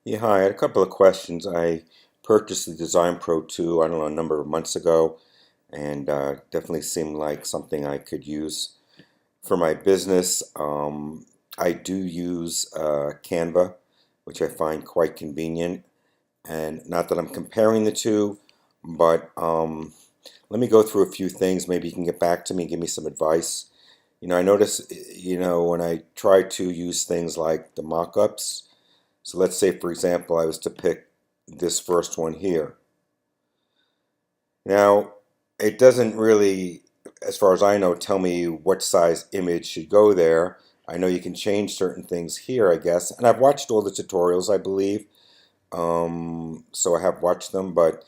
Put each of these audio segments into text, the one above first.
Yeah, hi. I had a couple of questions. I purchased the Design Pro 2, I don't know, a number of months ago, and definitely seemed like something I could use for my business. I do use Canva, which I find quite convenient, and not that I'm comparing the two, but let me go through a few things. Maybe you can get back to me and give me some advice. I notice, when I try to use things like the mock-ups, so let's say, for example, I was to pick this first one here. Now, it doesn't really, as far as I know, tell me what size image should go there. I know you can change certain things here, I guess. And I've watched all the tutorials, I believe. So I have watched them, but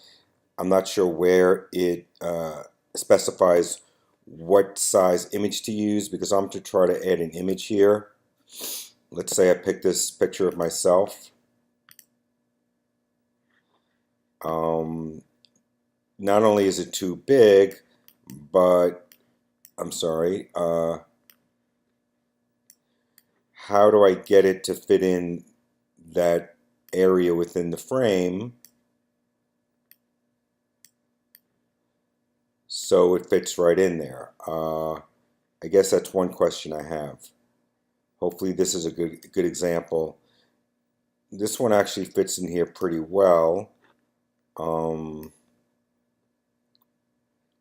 I'm not sure where it specifies what size image to use because I'm to try to add an image here. Let's say I pick this picture of myself. Um, Not only is it too big, but I'm sorry, how do I get it to fit in that area within the frame so it fits right in there? I guess that's one question I have. Hopefully this is a good example. This one actually fits in here pretty well.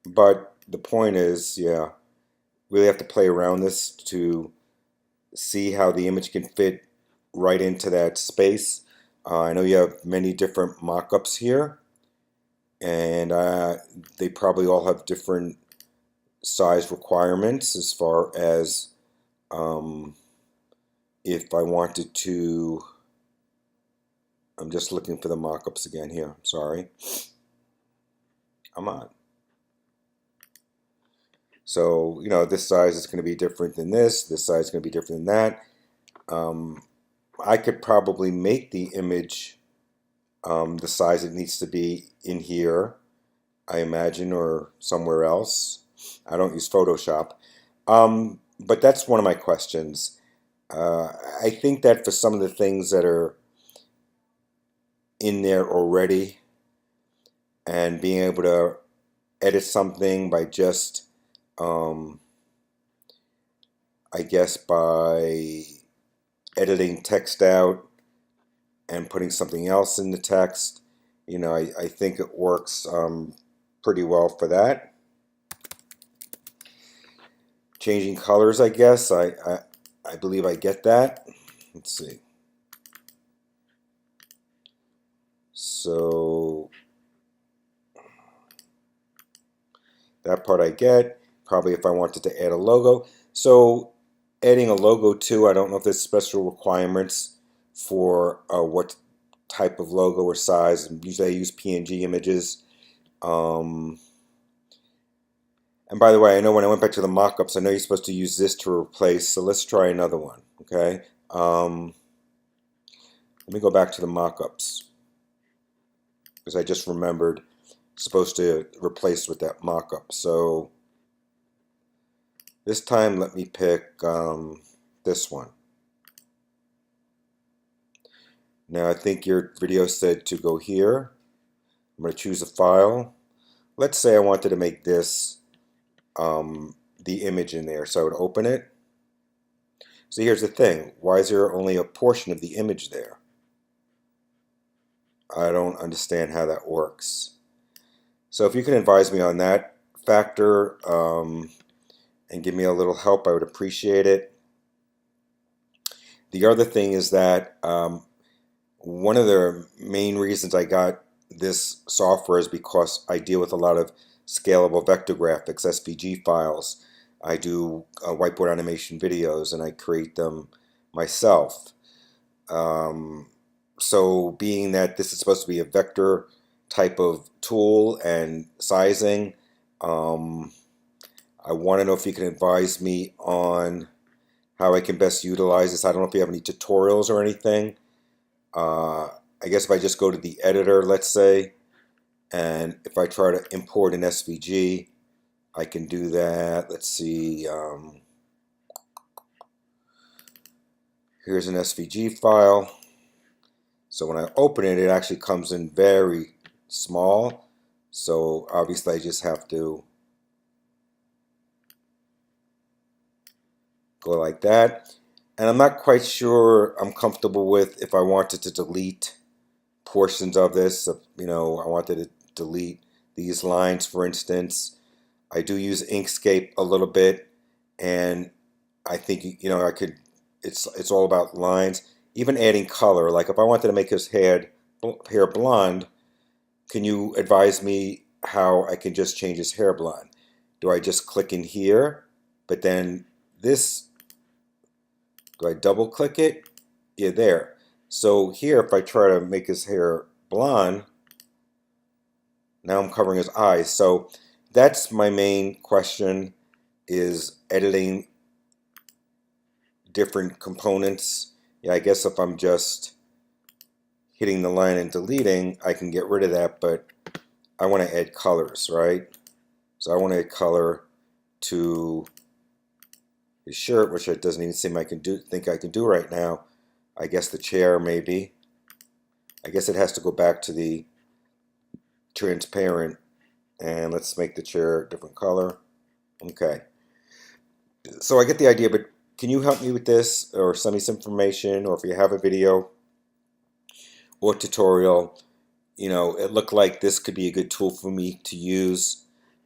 But the point is, yeah, really have to play around this to see how the image can fit right into that space. I know you have many different mock-ups here, and they probably all have different size requirements as far as um, if I wanted to. I'm just looking for the mock-ups again here. I'm sorry. I'm on. So, this size is going to be different than this size is going to be different than that. I could probably make the image the size it needs to be in here, I imagine, or somewhere else. I don't use Photoshop. But that's one of my questions. I think that for some of the things that are in there already and being able to edit something by just, um, I guess, by editing text out and putting something else in the text, I think it works pretty well for that. Changing colors, I guess. I believe I get that. Let's see. So that part I get. Probably if I wanted to add a logo. So adding a logo too, I don't know if there's special requirements for what type of logo or size. Usually I use PNG images. Um, and by the way, I know when I went back to the mock-ups, I know you're supposed to use this to replace. So let's try another one, okay? Let me go back to the mock-ups because I just remembered supposed to replace with that mock-up. So this time let me pick this one. Now I think your video said to go here. I'm going to choose a file. Let's say I wanted to make this the image in there, so I would open it. So here's the thing. Why is there only a portion of the image there? I don't understand how that works. So if you can advise me on that factor and give me a little help, I would appreciate it. The other thing is that one of the main reasons I got this software is because I deal with a lot of scalable vector graphics, SVG files. I do whiteboard animation videos and I create them myself. So being that this is supposed to be a vector type of tool and sizing, I want to know if you can advise me on how I can best utilize this. I don't know if you have any tutorials or anything. I guess if I just go to the editor, let's say, and if I try to import an SVG, I can do that. Let's see. Here's an SVG file. So when I open it, it actually comes in very small. So obviously I just have to go like that. And I'm not quite sure I'm comfortable with if I wanted to delete portions of this. You know, I wanted to delete these lines, for instance. I do use Inkscape a little bit, and I think, you know, I could. It's all about lines. Even adding color. Like if I wanted to make his hair blonde, can you advise me how I can just change his hair blonde? Do I just click in here? But then this, do I double click it? Yeah, there. So here, if I try to make his hair blonde, now I'm covering his eyes. So that's my main question, is editing different components. Yeah, I guess if I'm just hitting the line and deleting, I can get rid of that, but I want to add colors, right? So I want to add color to his shirt, which it doesn't even seem I can think I can do right now. I guess the chair, maybe. I guess it has to go back to the transparent, and let's make the chair a different color. Okay. So I get the idea, but can you help me with this, or send me some information, or if you have a video or tutorial? You know, it looked like this could be a good tool for me to use,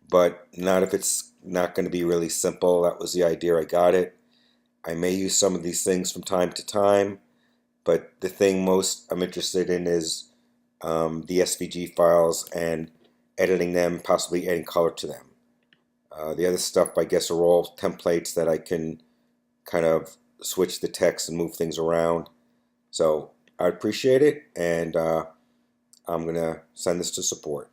but not if it's not going to be really simple. That was the idea. I got it. I may use some of these things from time to time, but the thing most I'm interested in is the SVG files and editing them, possibly adding color to them. The other stuff, I guess, are all templates that I can kind of switch the text and move things around. So I appreciate it, and I'm going to send this to support.